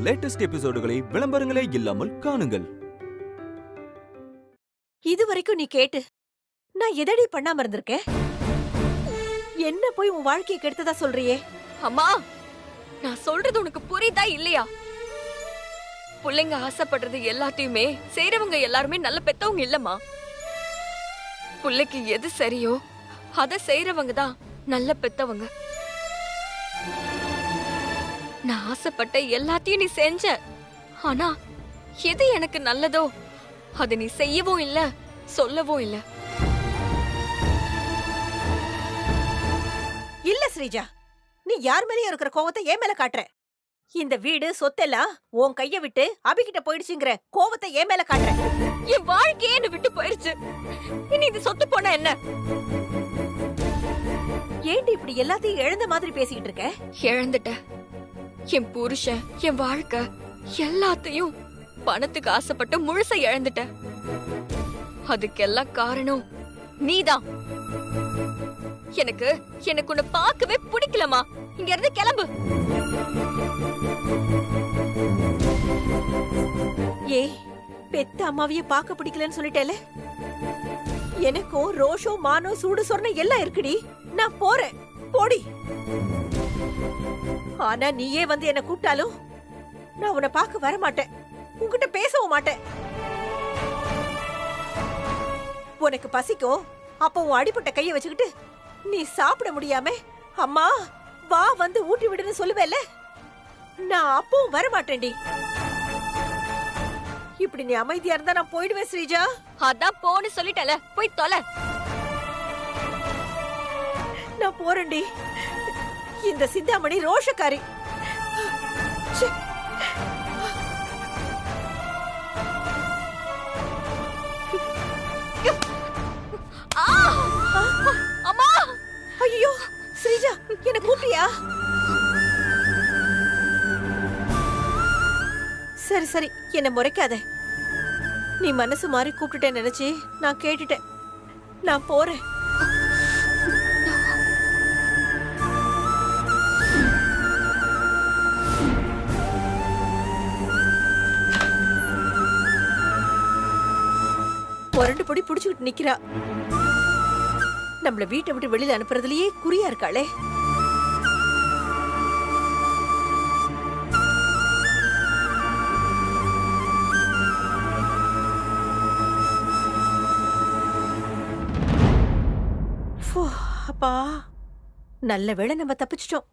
Latest எபிசோடுகளை விளம்பரங்களே இல்லாமல் காணுங்கள். இதுவரைக்கும் நீ கேட்டு நான் எதடி பண்ணாம இருந்திருக்கேன்? என்ன போய் உன் வாழ்க்கையை கெடுத்ததா சொல்றியே? அம்மா, நான் சொல்றது உனக்கு புரியுதா இல்லையா? பிள்ளைங்க ஆசைப்படுறது எல்லாத்தையுமே செய்யறவங்க எல்லாருமே நல்ல பெத்தவங்க இல்லம்மா. பிள்ளைக்கு எது சரியோ அத செய்யறவங்க தான் நல்ல பெத்தவங்க. நான் ஆசைப்பட்ட எல்லாத்தையும் நீ செஞ்ச. ஆனா எது எனக்கு நல்லதோ அது நீ செய்யவும் இல்ல, சொல்லவும் இல்ல. இல்ல ஸ்ரீஜா, நீ யார் மேலயும் இருக்கிற கோவத்தை ஏன் மேல காட்டுற? இந்த வீடு சொத்தெல்லாம் உன் கைய விட்டு அபிகிட்ட போயிடுச்சுங்கிற கோவத்தை ஏன் மேல காட்டுற? என் வாழ்க்கையே என்ன விட்டு போயிருச்சு. இனி இது சொத்து போனா என்ன? ஏண்டி இப்படி எல்லாத்தையும் இழந்த மாதிரி பேசிக்கிட்டு இருக்க? இழந்துட்ட என் புருஷன், என் வாழ்க்கை எல்லாத்தையும் பணத்துக்கு ஆசைப்பட்டு முழுசா இழந்துட்ட. அதுக்கெல்லாம் காரணம் நீதான். எனக்கு உன்னை பார்க்கவே பிடிக்கலமா. இங்க இருந்து கிளம்பு. ஏய், பெத்த அம்மாவையே பார்க்க பிடிக்கலன்னு சொல்லிட்டேல. எனக்கும் ரோஷம் மானம் சூடு சொரணை எல்லாம் இருக்குடி. நான் போறேன், போடி. ஆனா நீயே வந்து என்ன கூப்பிட்டாலும் நான் உன்னை பார்க்க வர மாட்டேன், உன்கிட்ட பேசவும் மாட்டேன். உனக்கு பசிக்கும், அப்ப உன் அடிப்பட்ட கைய வச்சுக்கிட்டு நீ சாப்பிட முடியாம அம்மா வா வந்து ஊட்டி விடுன்னு சொல்லுவேல, நான் அப்பவும் வர மாட்டேன்டி. இப்படி நீ அமைதியா இருந்தா நான் போயிடுவேன் ஸ்ரீஜா. அதான் போன்னு சொல்லிட்டல, போய் தொலை. நான் போறேன்டி. இந்த சிந்தாமணி ரோஷக்காரி. அம்மா! ஐயோ ஸ்ரீஜா, என்ன கூப்பிட்டியா? சரி சரி, என்ன முறைக்காத. நீ மனசு மாறி கூப்பிட்டுட்டேன்னு நினைச்சு நான் கேட்டுட்டேன். நான் போறேன். புரண்டு பொடி புடிச்சுக்கிட்டு நிக்கிறா. நம்மள வீட்டை விட்டு வெளியில அனுப்புறதுலயே குறியா இருக்காளே. அப்பா, நல்ல வேளை நம்ம தப்பிச்சிட்டோம்.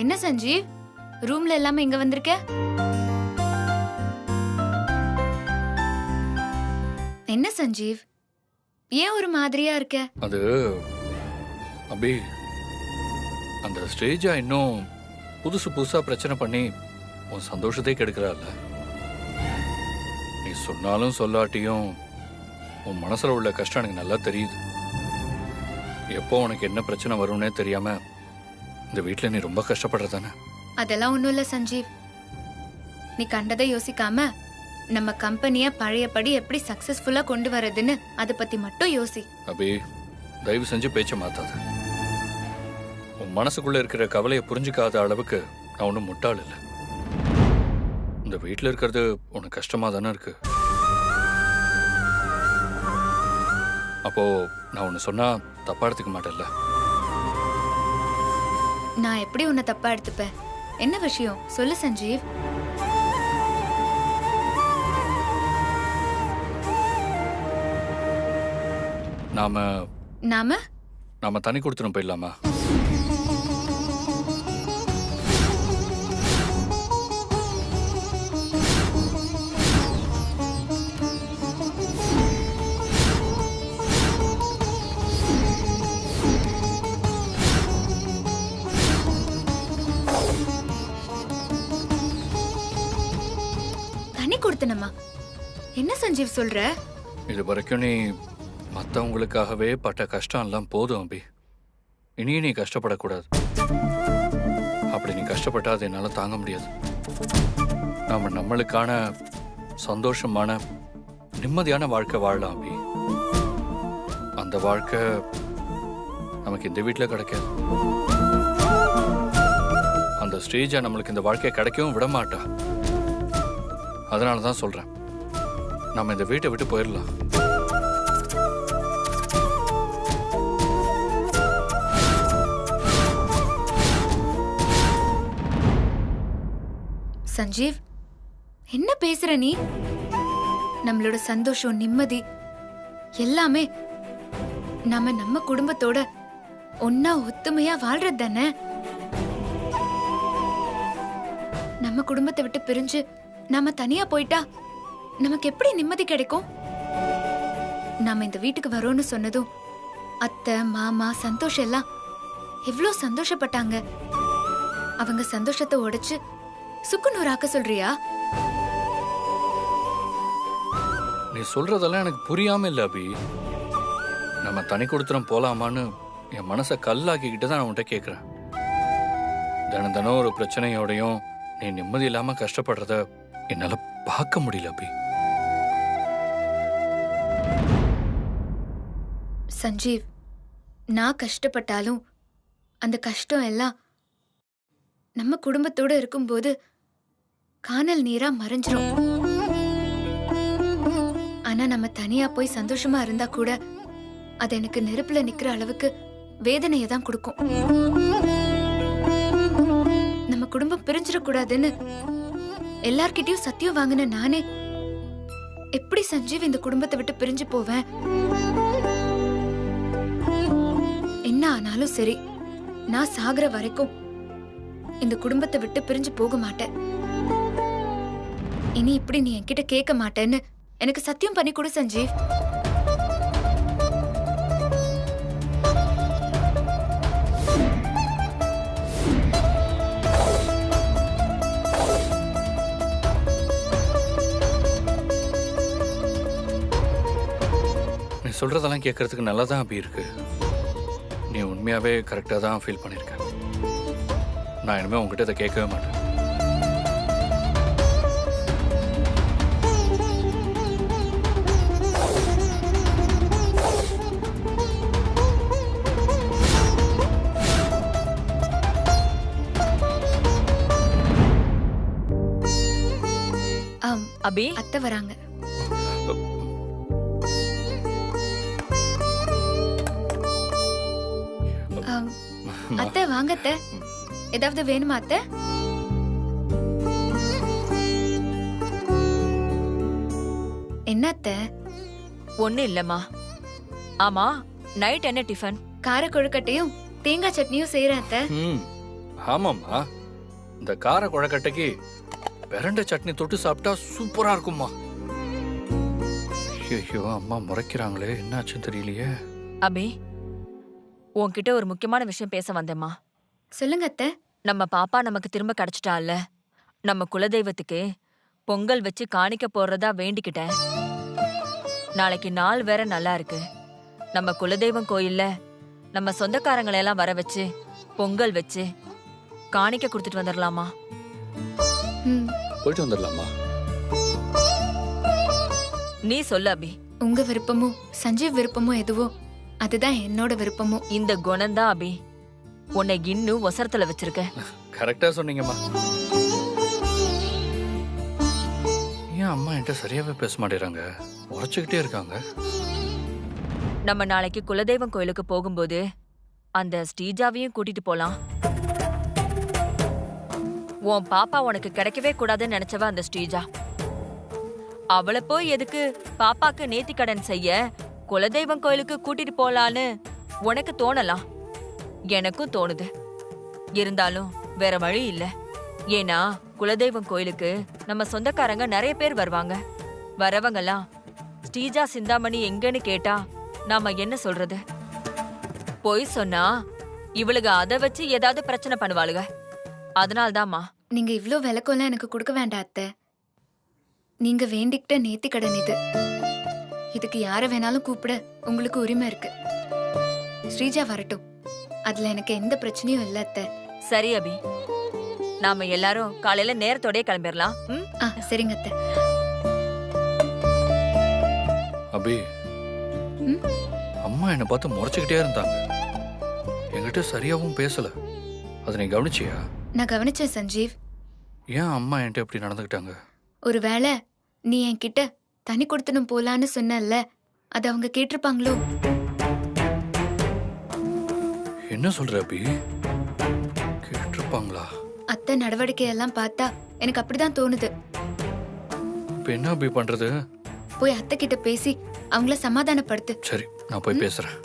என்ன சஞ்சீவ், ரூம்ல எல்லாமே இங்க வந்திருக்க? என்ன சஞ்சீவ், ஏன் ஒரு மாதிரியா இருக்க? அது அபி, அந்த ஸ்டேஜா இன்னும் புதுசா பிரச்சனை பண்ணி உன் சந்தோஷத்தை கெடுக்கிறாள். நீ சொன்னாலும் சொல்லாட்டியும் உன் மனசுல உள்ள கஷ்டம் எனக்கு நல்லா தெரியுது. எப்போ உனக்கு என்ன பிரச்சனை வரும்னே தெரியாம இந்த வீட்டுல நீ ரொம்ப கஷ்டப்படுறதானே? அதெல்லாம் ஒண்ணும் இல்ல சஞ்சீவ். நீ கண்டதை யோசிக்காம நம்ம கம்பெனிய பழையபடி எப்படி சக்சஸ்ஃபுல்லா கொண்டு வரதுன்னு அதை பத்தி மட்டும் யோசி. அபி, தயவு செஞ்சு பேச்ச மாத்தாத. உன் மனசுக்குள்ள இருக்கிற கவலையை புரிஞ்சுக்காத அளவுக்கு நான் ஒன்றும் முட்டாள் இல்லை. இந்த வீட்டில் இருக்கிறது உனக்கு கஷ்டமா தானே இருக்கு. அப்போ நான் ஒன்று சொன்னா தப்பா எடுத்துக்க மாட்டேன்ல? நான் எப்படி உன்னை தப்பா எடுத்துப்பேன்? என்ன விஷயம் சொல்லு சஞ்சீவ். நாம தனி கொடுத்துரும் போயிடலாமா? கொடுத்தனமா? என்ன சஞ்சீவ் சொல்ற? இது வரைக்கும் நீ மத்தவங்களுக்காகவே பட்ட கஷ்டம் எல்லாம் போதும் அபி. இனியும் நீ கஷ்டப்படக்கூடாது. அப்படி நீ கஷ்டப்பட்டா அது என்னால தாங்க முடியாது. நாம நம்மளுக்கான சந்தோஷமான நிம்மதியான வாழ்க்கை வாழலாம் அபி. அந்த வாழ்க்கை நமக்கு இந்த வீட்டில் கிடைக்காது. அந்த ஸ்டேஜை நம்மளுக்கு இந்த வாழ்க்கையை கிடைக்கவும் விட மாட்டா. அதனால தான் சொல்றேன், நம்ம இந்த வீட்டை விட்டு போயிடலாம். சஞ்சீவ், என்ன பேசுற நீ? நம்மளோட சந்தோஷம், நிம்மதி எல்லாமே நம்ம குடும்பத்தோட ஒன்னா ஒத்துமையா வாழ்றது தானே. நம்ம குடும்பத்தை விட்டு பிரிஞ்சு நாம தனியா போயிட்டா நமக்கு எப்படி நிம்மதி கிடைக்கும்? நாம இந்த வீட்டுக்கு வரோம்னு சொன்னதும் அத்தை, மாமா, சந்தோஷம் எல்லாம் எவ்வளவு சந்தோஷப்பட்டாங்க. அவங்க சந்தோஷத்தை உடைச்சு சுக்குநூறாக்க சொல்றியா? நீ சொல்றதெல்லாம் எனக்கு புரியாம இல்ல அபி. நம்ம தனி கொடுத்துரும் போலாமான்னு என் மனசை கல்லாக்கிக்கிட்டு தான் நான் உன்கிட்ட கேட்கிறேன். தினம் தினம் ஒரு பிரச்சனையோடையும் நீ நிம்மதி இல்லாம கஷ்டப்படுறத என்னால பார்க்க முடியல அபி. சஞ்சீவ், நான் கஷ்டப்பட்டாலும் அந்த கஷ்டம் எல்லாம் நம்ம குடும்பத்தோட இருக்கும்போது காணல் நீரா மறைஞ்சிரும். ஆனா நம்ம தனியா போய் சந்தோஷமா இருந்தா கூட அது எனக்கு நெருப்புல நிக்கிற அளவுக்கு வேதனையை தான் கொடுக்கும். நம்ம குடும்பம் பிரிஞ்சிடக்கூடாதுன்னு எல்லார்கிட்டயும் சத்தியம் வாங்கின நானே எப்படி சஞ்சீவ் இந்த குடும்பத்தை விட்டு பிரிஞ்சு போவேன்? என்ன ஆனாலும் சரி, நான் சாகுற வரைக்கும் இந்த குடும்பத்தை விட்டு பிரிஞ்சு போக மாட்டேன். இனி இப்படி நீ என்கிட்ட கேட்க மாட்டேன்னு எனக்கு சத்தியம் பண்ணி கொடு சஞ்சீவ். நீ சொல்றதெல்லாம் கேட்கறதுக்கு நல்லா தான் அபி இருக்கு. நீ உண்மையாவே கரெக்டாக தான் ஃபீல் பண்ணியிருக்க. நான் இனிமேல் உங்ககிட்ட இதை கேட்கவே மாட்டேன். அபி, அத்தை வராங்க. அத்தை வாங்க அத்தை. ஏதாவது வேணுமா அத்தை? என்ன அத்தை? ஒண்ணு இல்லம்மா. ஆமா, நைட் என்ன டிஃபன்? கார கொழுக்கட்டையும் தேங்காய் சட்னியும் செய்யறேன் அத்தை. ஆமாம்மா, இந்த கார குழக்கட்டைக்கு பிரண்ட சட்னி தொட்டு சாப்பிட்டா சூப்பரா இருக்கும்மா. ஐயோ, அம்மா முறைக்கிறாங்களே, என்னாச்சுன்னு தெரியலையே. அபி, உன்கிட்ட ஒரு முக்கியமான விஷயம் பேச வந்தேம்மா. சொல்லுங்க அத்தை. நம்ம பாப்பா நமக்கு திரும்ப கிடைச்சிட்டால, நம்ம குலதெய்வத்துக்கு பொங்கல் வச்சு காணிக்க போடுறதா வேண்டிக்கிட்டேன். நாளைக்கு நாள் வேற நல்லா இருக்கு. நம்ம குலதெய்வம் கோயில்ல நம்ம சொந்தக்காரங்களை எல்லாம் வர வச்சு பொங்கல் வச்சு காணிக்க கொடுத்துட்டு வந்துடலாமா? போயிட்டு வந்துடலாமா? நீ சொல்லு அபி. உங்க விருப்பமும் சஞ்சீவ் விருப்பமும் எதுவோ அதுதான் என்னோட விருப்பமும். இந்த குணம்தான் அபி உன்னை இன்னும் ஒசரத்துல வச்சிருக்க. கரெக்டா சொன்னீங்கம்மா. ஏன் அம்மா என்கிட்ட சரியாவே பேச மாட்டேறாங்க? உரைச்சுக்கிட்டே இருக்காங்க. நம்ம நாளைக்கு குலதெய்வம் கோயிலுக்கு போகும்போது அந்த ஸ்ரீஜாவையும் கூட்டிட்டு போலாம். உன் பாப்பா உனக்கு கிடைக்கவே கூடாதுன்னு நினைச்சவ அந்த ஸ்ரீஜா. அவளை போய் எதுக்கு பாப்பாக்கு நேர்த்திக்கடன் செய்ய குலதெய்வம் கோயிலுக்கு கூட்டிட்டு போலான்னு உனக்கு தோணலாம். எனக்கும் தோணுது. இருந்தாலும் வேற வழி இல்ல. ஏன்னா குலதெய்வம் கோயிலுக்கு நம்ம சொந்தக்காரங்க நிறைய பேர் வருவாங்க. வரவங்கெல்லாம் ஸ்ரீஜா சிந்தாமணி எங்கன்னு கேட்டா நாம என்ன சொல்றது? போய் சொன்னா இவளுக அதை வச்சு ஏதாவது பிரச்சனை பண்ணுவாளுக. அதனால்தாம்மா. நீங்க இவ்ளோ விளக்கம்லாம் எனக்கு கொடுக்க வேண்டாம் அத்தை. நீங்க வேண்டிக்கிட்ட நேர்த்தி கடன் இது. இதுக்கு யார வேணாலும் கூப்பிட உங்களுக்கு உரிமை இருக்கு. ஸ்ரீஜா வரட்டும், அதுல எனக்கு எந்த பிரச்சனையும் இல்ல அத்தை. சரி அபி, நாம எல்லாரும் காலையில நேரத்தோடயே கிளம்பிடலாம். சரிங்க அத்தை. அபி, ம்? அம்மா என்னை பார்த்து முறைச்சுக்கிட்டே இருந்தாங்க. என்கிட்ட சரியாவும் பேசல. அதை நீ கவனிச்சியா? நான் கவனிச்சேன் சஞ்சீவ். ஏன் அம்மா என்கிட்ட எப்படி நடந்துக்கிட்டாங்க? ஒருவேளை நீ என்கிட்ட தனி கொடுத்தனும் போலான்னு சொன்னல்ல, அது அவங்க கேட்டிருப்பாங்களோ? என்ன சொல்ற அபி? கேட்டிருப்பாங்களா? அத்தை நடவடிக்கையெல்லாம் பார்த்தா எனக்கு அப்படிதான் தோணுது. இப்ப என்ன அபி பண்றது? போய் அத்தை கிட்ட பேசி அவங்கள சமாதானப்படுத்து. சரி, நான் போய் பேசுறேன்.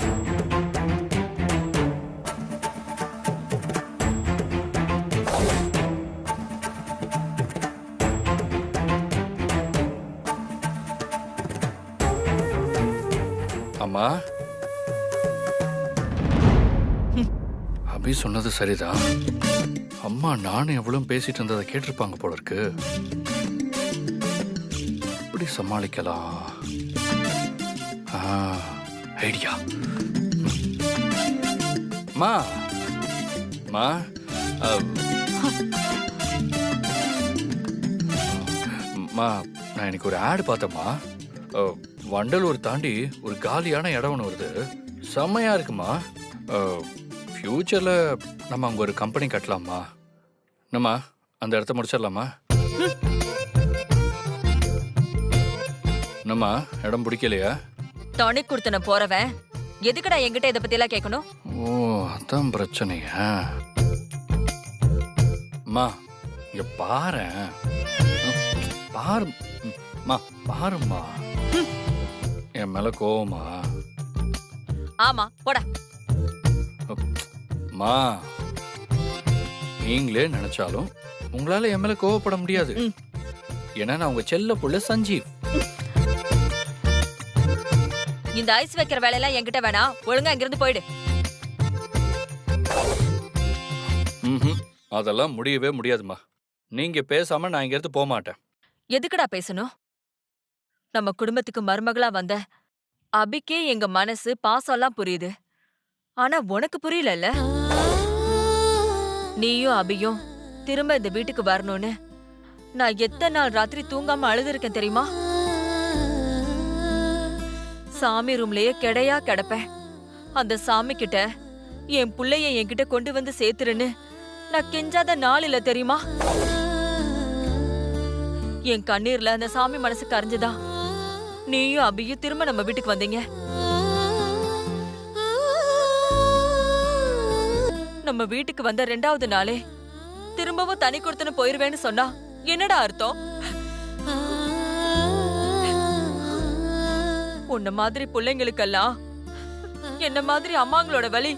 அம்மா, அபி சொன்னது சரிதான். அம்மா நானும் எவ்வளவு பேசிட்டு இருந்ததை கேட்டிருப்பாங்க போல இருக்கு. எப்படி சமாளிக்கலாம்? ஐடியா. மா மா மா, நான் இன்னைக்கு ஒரு ஆட் பார்த்தேம்மா. வண்டலூர் தாண்டி ஒரு காலியான இடம் ஒன்று வருது. செம்மையா இருக்குமா. ஃபியூச்சர்ல நம்ம அங்க ஒரு கம்பெனி கட்டலாமா? நம்ம அந்த இடத்த முடிச்சிடலாமா? நம்ம இடம் பிடிக்கலையா? தனி கொடுத்தன போறவன் எதுக்குடா என்கிட்ட இத பத்தி எல்லாம் கேட்கணும்? ஓ, அதான் பிரச்சனையா? அம்மா, இங்க பாரு. பாருமா, பாருமா. என் மேல கோவமா? ஆமா, போடா. மா, நீங்களே நினைச்சாலும் உங்களால என் மேல கோவப்பட முடியாது. ஏன்னா நான் உங்க செல்ல புள்ள சஞ்சீவ். இந்த ஐஸ் வைக்கிற வேலையெல்லாம் என்கிட்ட வேணாம். ஒழுங்கா இங்கிருந்து போயிடு. அதெல்லாம் முடியவே முடியாதுமா. நீங்க பேசாம நான் இங்க இருந்து போக மாட்டேன். எதுக்குடா பேசணும்? நம்ம குடும்பத்துக்கு மருமகளா வந்த அபிக்கே எங்க மனசு பாசம்லாம் புரியுது. ஆனா உனக்கு புரியலல்ல. நீயும் அபியும் திரும்ப இந்த வீட்டுக்கு வரணும்னு நான் எத்தனை நாள் ராத்திரி தூங்காம அழுதுருக்கேன் தெரியுமா? சாமி ரூம்லயே கெடையா கிடப்பேன். அந்த சாமி கிட்ட என் புள்ளைய என்கிட்ட கொண்டு வந்து சேர்த்துருன்னு நான் கெஞ்சாத நாள் இல்ல தெரியுமா? என் கண்ணீர்ல அந்த சாமி மனசு கரைஞ்சுதா நீயும் அபியும் திரும்ப நம்ம வீட்டுக்கு வந்தீங்க. நம்ம வீட்டுக்கு வந்த 2வது நாளே திரும்பவும் தனி கொடுத்துன்னு போயிருவேன்னு சொன்னா என்னடா அர்த்தம்? உன்ன மாதிரி பிள்ளைங்களுக்கெல்லாம் என்ன மாதிரி அம்மாங்களோட வலி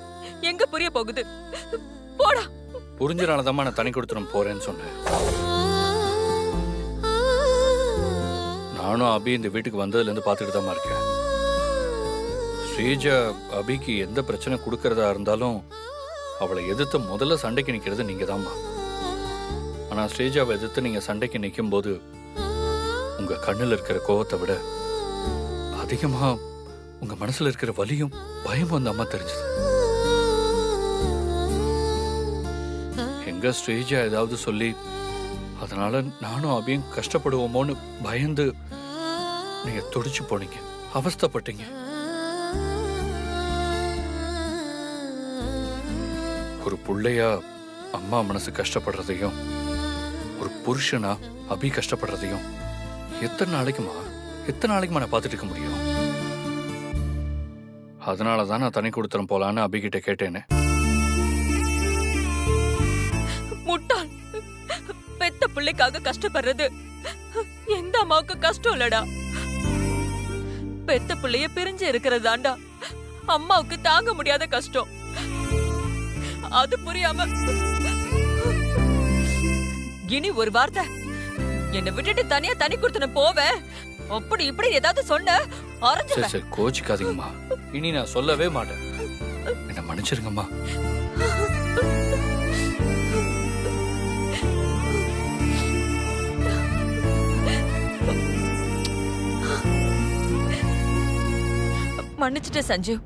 எங்க புரிய போகுது? போடா. புரிஞ்சனாலதான் நான் தனி கொடுத்துடும் போறேன்னு சொன்னேன். நானும் அபி இந்த வீட்டுக்கு வந்ததுல இருந்து பாத்துட்டு தான் இருக்கேன். ஸ்ரீஜா அபிக்கு எந்த பிரச்சனை கொடுக்கறதா இருந்தாலும் அவளை எதிர்த்து முதல்ல சண்டைக்கு நிக்கிறது நீங்க தான்மா. ஆனா ஸ்ரீஜாவை எதிர்த்து நீங்க சண்டைக்கு நிக்கும் போது உங்க கண்ணுல இருக்கிற கோவத்தை விட அதிகமா உங்க மனசுல இருக்கிற வலியும் பயமும் அந்த அம்மா தெரிஞ்சது. எங்க ஸ்ரீஜா ஏதாவது சொல்லி அதனால நானும் அபியும் கஷ்டப்படுவோமோன்னு பயந்து நீங்க துடிச்சு போனீங்க, அவஸ்தைப்பட்டீங்க. ஒரு புள்ளையா அம்மா மனசு கஷ்டப்படுறதையும் ஒரு புருஷனா அபி கஷ்டப்படுறதையும் எத்தனை நாளைக்குமா நான் பார்த்துட்டு இருக்க முடியும்? அதனாலதான் நான் தனி கொடுத்துறேன் போலான்னு அபி கிட்ட கேட்டேன்னு. முட்டாள். பெத்த பிள்ளைக்காக கஷ்டப்படுறது எந்த அம்மாவுக்கு கஷ்டம் இல்லடா. பெத்த பிள்ளைய பிரிஞ்சு இருக்கிறதாண்டா அம்மாவுக்கு தாங்க முடியாத கஷ்டம். அது புரியாம இனி ஒரு வார்த்தை என்னை விட்டுட்டு தனியா தனி கொடுத்துன போவேன் அப்படி இப்படி ஏதாவது சொன்ன சரி சரி, கோச்சிக்காதீங்கம்மா. இனி நான் சொல்லவே மாட்டேன். என்ன மன்னிச்சிருங்கம்மா. மன்னிச்சுட்டேன் சஞ்சீவ்,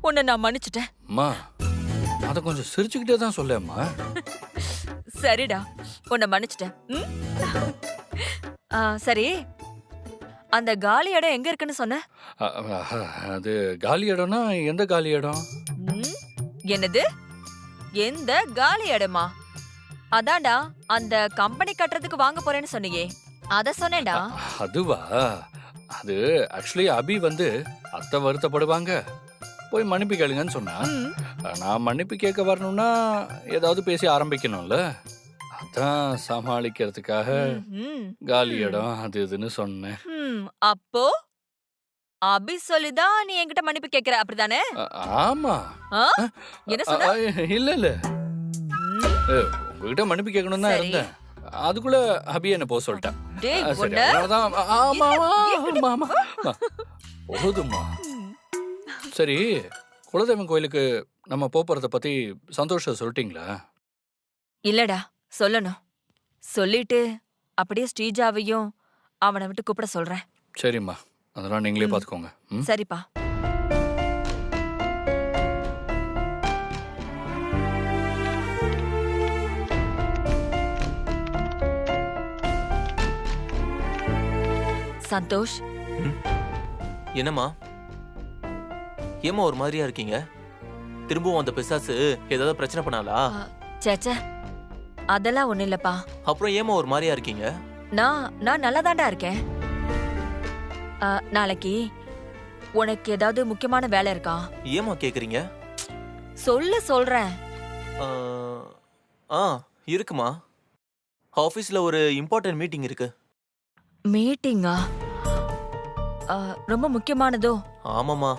உன்னை நான் மன்னிச்சுட்டேன். அம்மா, அதை கொஞ்சம் சிரிச்சுக்கிட்டே தான் சொல்லேம்மா. சரிடா, உன்னை மன்னிச்சிட்டேன். ம்? சரி, அந்த காலி இடம் எங்க இருக்குன்னு சொன்ன? அது காலி இடம்னா எந்த காலி இடம்? ம்? என்னது, எந்த காலி இடமா? அதான்டா, அந்த கம்பெனி கட்டுறதுக்கு வாங்க போறேன்னு சொன்னியே, அத சொன்னேன்டா. அதுவா? அது ஆக்சுவலி அபி வந்து அத்தை வருத்தப்படுவாங்க, போய் மன்னிப்பு கேளுங்கன்னு சொன்னா. ம். நான் மன்னிப்பு கேட்க வரணும்னா ஏதாவது பேசி ஆரம்பிக்கணும்ல, அதான் சமாளிக்கிறதுக்காக ம். காலி இடம் அது இதுன்னு சொன்னேன். அப்போ அபி சொல்லிதான் நீ என்கிட்ட மன்னிப்பு கேக்குற, அப்படிதானே? ஆமா. ஆ? என்ன சொன்ன? இல்ல இல்ல, உங்ககிட்ட மன்னிப்பு கேட்கணும் தான் சரி. இருந்தேன். அதுக்குள்ள அபி என்ன போக சொல்லிட்டேன். டேய், சரி, உன்னை- அதனாலதான். ஆமா ஆமா ஆமா போதுமா. சரி, குலதெய்வம் கோயிலுக்கு நம்ம போறத பத்தி சந்தோஷ சொல்லிட்டீங்களா? இல்லடா, சொல்லணும். சொல்லிட்டு அப்படியே ஸ்ரீஜாவையும் அவனை விட்டு கூப்பிட சொல்றேன். சரிம்மா, அதெல்லாம் நீங்களே பாத்துக்கோங்க. சரிப்பா. சந்தோஷ், என்னம்மா ஏம்மா ஒரு மாதிரியா இருக்கீங்க? திரும்பவும் அந்த பிசாசு ஏதாவது பிரச்சனை பண்ணாலா? சேச்சே, அதெல்லாம் ஒண்ணு இல்லப்பா. அப்புறம் ஏம்மா ஒரு மாதிரியா இருக்கீங்க? நான் நல்லாதான்டா இருக்கேன். நாளைக்கு உனக்கு ஏதாவது முக்கியமான வேலை இருக்கா? ஏம்மா கேக்குறீங்க? சொல்றேன். இருக்குமா. ஆபீஸ்ல ஒரு இம்பார்ட்டன்ட் மீட்டிங் இருக்கு. மீட்டிங்கா? ரொம்ப முக்கியமானதோ? ஆமாம்மா,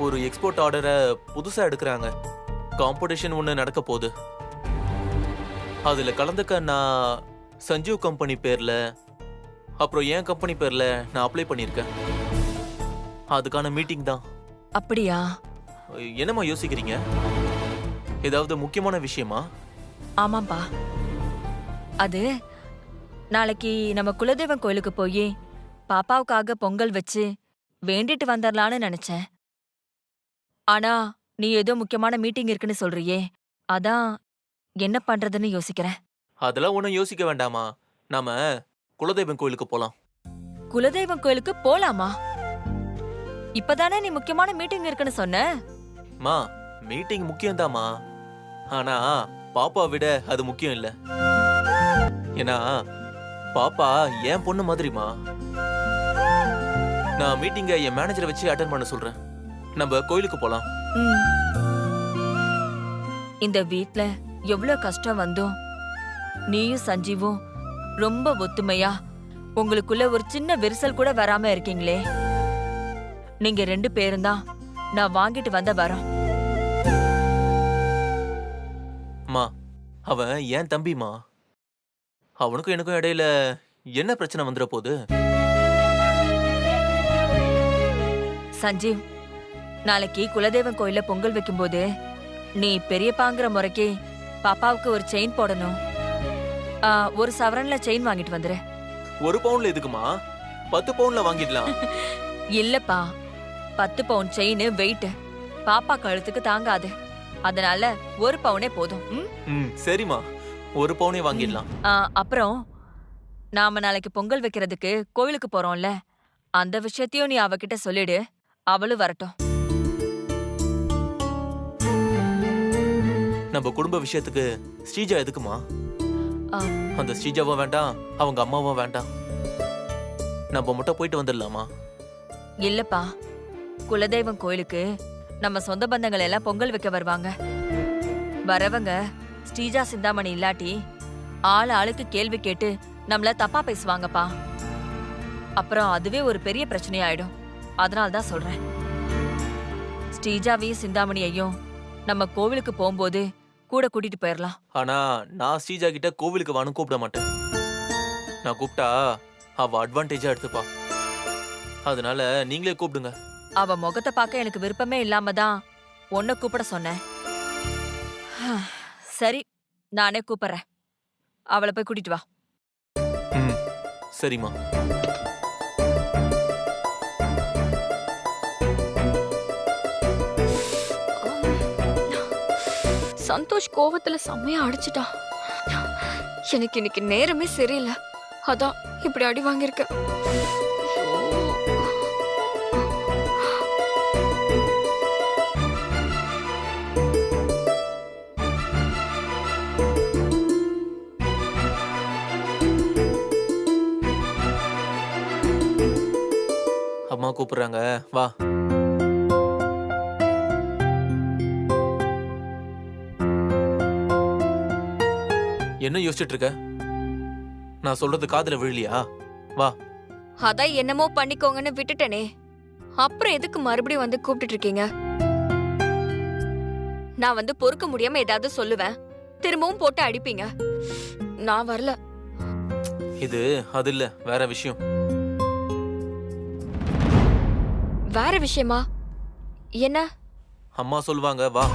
ஒரு எக்ஸ்போர்ட் ஆர்டரை புதுசா எடுக்கிறாங்க. காம்படிஷன் ஒன்று நடக்க போகுது. அதுல கலந்துக்க நான் சஞ்சீவ் கம்பெனி பேர்ல, அப்புறம் என் கம்பெனி பேர்ல நான் அப்ளை பண்ணியிருக்கேன். அதுக்கான மீட்டிங் தான். அப்படியா? என்னம்மா யோசிக்கிறீங்க? ஏதாவது முக்கியமான விஷயமா? ஆமாப்பா, அது நாளைக்கு நம்ம குலதெய்வம் கோயிலுக்கு போய் பாப்பாவுக்காக பொங்கல் வச்சு வேண்டிட்டு வந்துடலான்னு நினைச்சேன். ஆனா நீ ஏதோ முக்கியமான மீட்டிங் இருக்குன்னு சொல்றியே, அதான் என்ன பண்றதுன்னு யோசிக்கிறேன். அதெல்லாம் ஒன்றும் யோசிக்க வேண்டாமா, நாம குலதெய்வம் கோயிலுக்கு போலாம். குலதெய்வம் கோயிலுக்கு போலாமா? இப்பதானே நீ முக்கியமான மீட்டிங் இருக்குன்னு சொன்ன. மா, மீட்டிங் முக்கியம்தாம்மா, ஆனா பாப்பா விட அது முக்கியம் இல்ல. ஏன்னா பாப்பா என் பொண்ணு மாதிரிமா. நான் மீட்டிங்கை என் மேனேஜரை வச்சு அட்டென்ட் பண்ண சொல்றேன். நம்ம கோயிலுக்கு போலாம். இந்த வீட்ல எவ்வளவு கஷ்டம் வந்தும் நீயும் சஞ்சீவும் ரொம்ப ஒத்துமையா உங்களுக்குள்ள ஒரு சின்ன விரிசல் கூட வராம இருக்கீங்களே. நீங்க 2 பேரும் தான் நான் வாங்கிட்டு வந்த வரோம். அம்மா, அவன் என் தம்பிமா. அவனுக்கும் எனக்கும் இடையில என்ன பிரச்சனை வந்துட போகுது? சஞ்சீவ், நாளைக்கு குலதெய்வம் கோயில்ல பொங்கல் வைக்கும்போது நீ பெரியப்பாங்கிற முறைக்கு பாப்பாவுக்கு ஒரு செயின் போடணும். ஒரு சவரன்ல செயின் வாங்கிட்டு வந்துரு. 1 பவுன்ல எதுக்குமா? 10 பவுன்ல வாங்கிடலாம். இல்லப்பா, 10 பவுன் செயின் வெயிட் பாப்பா கழுத்துக்கு தாங்காது. அதனால 1 பவுனே போதும். சரிம்மா, 1 பவுனே வாங்கிடலாம். அப்புறம் நாம நாளைக்கு பொங்கல் வைக்கிறதுக்கு கோயிலுக்கு போறோம்ல, அந்த விஷயத்தையும் நீ அவகிட்ட சொல்லிடு. அவளும் வரட்டும். நம்ம குடும்ப விஷயத்துக்கு ஸ்ரீஜா எதுக்குமா? அந்த ஸ்ரீஜாவும் வேண்டாம், அவங்க அம்மாவும் வேண்டாம். நம்ம மட்டும் போயிட்டு வந்துடலாமா? இல்லப்பா, குலதெய்வம் கோயிலுக்கு நம்ம சொந்த பந்தங்கள் எல்லாம் பொங்கல் வைக்க வருவாங்க. வரவங்க ஸ்ரீஜா சிந்தாமணி இல்லாட்டி ஆளுக்கு கேள்வி கேட்டு நம்மள தப்பா பேசுவாங்கப்பா. அப்புறம் அதுவே ஒரு பெரிய பிரச்சனையாயிடும். அதனால்தான் சொல்றேன், ஸ்ரீஜாவையும் சிந்தாமணியையும் நம்ம கோவிலுக்கு போகும்போது கூட கூட்டிட்டு போயிடலாம். ஆனா நான் ஸ்ரீஜா கிட்ட கோவிலுக்கு வான்னு கூப்பிட மாட்டேன். நான் கூப்பிட்டா அவ அட்வான்டேஜா எடுத்துப்பா. அதனால நீங்களே கூப்பிடுங்க. அவ முகத்தை பார்க்க எனக்கு விருப்பமே இல்லாம தான் உன்னை கூப்பிட சொன்னேன். சரி, நானே கூப்பிடுறேன். அவளை போய் கூட்டிட்டு வா. சரிம்மா. சந்தோஷ் கோவத்துல செம்மையா அடிச்சிட்டான். எனக்கு இன்னைக்கு நேரமே சரியில்லை, அதான் இப்படி அடி வாங்கியிருக்கேன். அம்மா கூப்பிடுறாங்க, வா. என்ன யோசிச்சுட்டு இருக்க? நான் சொல்றது காதுல விழலையா? வா. அதான் என்னமோ பண்ணிக்கோங்கன்னு விட்டுட்டேனே, அப்புறம் எதுக்கு மறுபடியும் வந்து கூப்பிட்டு இருக்கீங்க? நான் வந்து பொறுக்க முடியாம ஏதாவது சொல்லுவேன், திரும்பவும் போட்டு அடிப்பீங்க. நான் வரல. இது அது இல்ல, வேற விஷயம். வேற விஷயமா? என்ன? அம்மா சொல்லுவாங்க, வா.